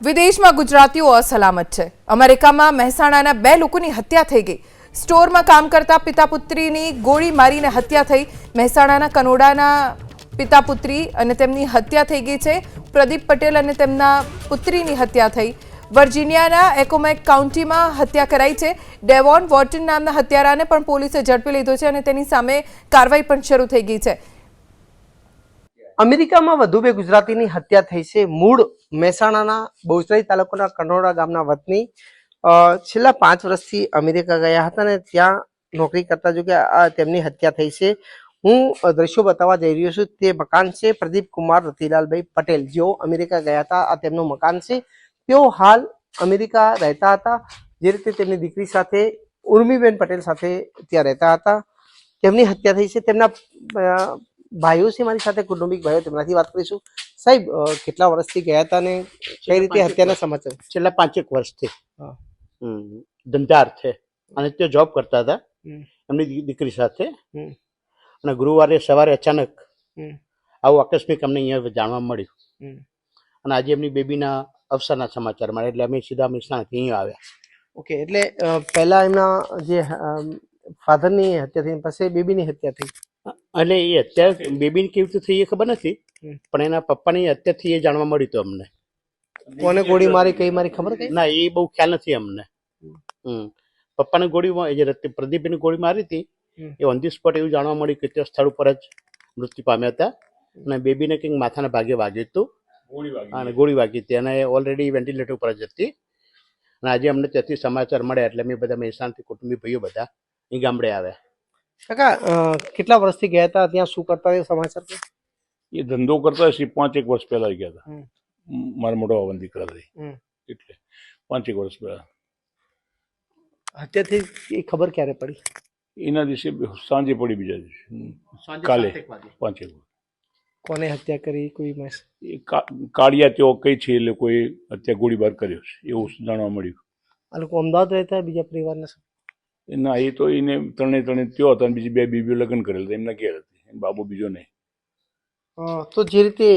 વિદેશમાં ગુજરાતીઓ અસલામત છે। અમેરિકામાં મહેસાણાના 2 લોકોની હત્યા થઈ ગઈ। સ્ટોરમાં કામ કરતા પિતા પુત્રીની ગોળી મારીને હત્યા થઈ। મહેસાણાના કનોડાના પિતા પુત્રી અને તેમની હત્યા થઈ ગઈ છે। પ્રદીપ પટેલ અને તેમના પુત્રીની હત્યા થઈ। વર્જિનિયાના એકોમેક કાઉન્ટીમાં હત્યા કરાઈ છે। ડેવોન વોર્ટન નામના હત્યારાને પણ પોલીસે ઝડપી લીધો છે અને તેની સામે કાર્યવાહી પણ શરૂ થઈ ગઈ છે। અમેરિકામાં વધુ 2 ગુજરાતીની હત્યા થઈ છે। મૂળ મહેસાણાના બહુચરાજી તાલુકાના કનોડા ગામના વતની છેલ્લા 5 વર્ષથી અમેરિકા ગયા હતા અને ત્યાં નોકરી કરતા જો કે તેમની હત્યા થઈ છે। હું દ્રશ્યો બતાવવા જઈ રહ્યો છું। તે મકાન છે પ્રદીપ કુમાર રતિલાલભાઈ પટેલ, જેઓ અમેરિકા ગયા હતા। આ તેમનું મકાન છે। તેઓ હાલ અમેરિકા રહેતા હતા। જે રીતે તેમની દીકરી સાથે ઉર્મિબેન પટેલ સાથે ત્યાં રહેતા હતા, તેમની હત્યા થઈ છે। તેમના ભાઈઓ છે મારી સાથે, કુટુંબિક ભાઈઓ, તેમનાથી વાત કરીશું। સાહેબ, કેટલા વર્ષથી ગયા હતા ને કઈ રીતે હત્યાના સમાચાર? છેલ્લા 5 વર્ષથી ધંધાર છે અને તે જોબ કરતા હતા એમની દીકરી સાથે। અને ગુરુવારે સવારે અચાનક આવું આકસ્મિક અમને અહીંયા જાણવા મળ્યું અને આજે એમની બેબીના અવસાનના સમાચાર મળ્યા એટલે અમે સીધા મહેસાણાથી અહીંયા આવ્યા। ઓકે, એટલે પહેલા એમના જે ફાધરની હત્યા થઈ, પછી બેબીની હત્યા થઈ। એટલે એ અત્યારે બેબીને કેવી રીતે થઈ એ ખબર નથી, પણ એના પપ્પાની હત્યા થઈ એ જાણવા મળ્યું હતું અમને। કોને ગોળી મારી, કઈ મારી ખબર કઈ? ના, એ બહુ ખ્યાલ નથી અમને। પપ્પાને ગોળી, પ્રદીપની ગોળી મારી હતી એ ઓન ધી સ્પોટ એવું જાણવા મળ્યું કે તે સ્થળ ઉપર જ મૃત્યુ પામ્યા હતા અને બેબીને કંઈક માથાના ભાગે વાગ્યું હતું અને ગોળી વાગી હતી અને ઓલરેડી વેન્ટિલેટર ઉપર જ હતી। અને આજે અમને ત્યાંથી સમાચાર મળ્યા એટલે અમે બધા મહેસાણાથી કુટુંબી ભાઈઓ બધા અહીં ગામડે આવ્યા। કાકા, કેટલા વર્ષથી ગયા હતા ત્યાં, શું કરતા એ સમાચાર? એ ધંધો કરતા હશે 5 વર્ષ પહેલા ગયા હતા। મારા મોટા બાબાના દીકરા થઈ એટલે 5 વર્ષ પહેલા હત્યા થઈ એ ખબર ક્યારે પડી? એના દિવસે સાંજે પડી, બીજા દિવસે કાલે 5 વાગે। કોને હત્યા કરી કોઈ એ કાળિયા તેઓ કઈ છે એ લોકોએ હત્યા ગોળીબાર કર્યો છે એવું જાણવા મળ્યું। આ લોકો અમદાવાદ રહેતા બીજા પરિવારના? ના, એ તો એને ત્રણે ત્યો હતા અને બીજી 2 બીબીઓ લગ્ન કરેલા હતા, એમના ઘેર હતી, બાબુ બીજો નહીં। તો જે રીતે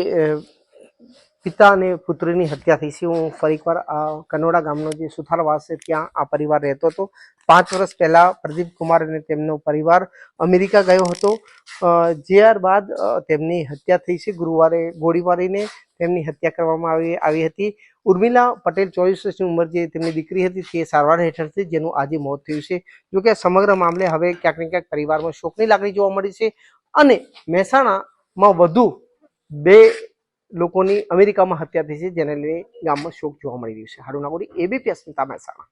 પિતા અને પુત્રીની હત્યા થઈ છે, હું ફરીકવાર આ કનોડા ગામનો જે સુથારવાસ છે ત્યાં આ પરિવાર રહેતો હતો। 5 વર્ષ પહેલા પ્રદીપ કુમાર અને તેમનો પરિવાર અમેરિકા ગયો હતો। ત્યારબાદ તેમની હત્યા થઈ છે। ગુરુવારે ગોળી મારીને તેમની હત્યા કરવામાં આવી હતી। ઉર્મિલા પટેલ 24 વર્ષની ઉંમર જે તેમની દીકરી હતી તે સારવાર હેઠળ છે, જેનું આજે મોત થયું છે। જોકે સમગ્ર મામલે હવે ક્યાંક ને ક્યાંક પરિવારમાં શોકની લાગણી જોવા મળી છે અને મહેસાણામાં વધુ 2 લોકોની અમેરિકામાં હત્યા થઈ છે, જેને લઈને ગામમાં શોક જોવા મળી રહ્યું છે। હારૂન નાગોરી, ABP અસ્મિતા, મહેસાણા।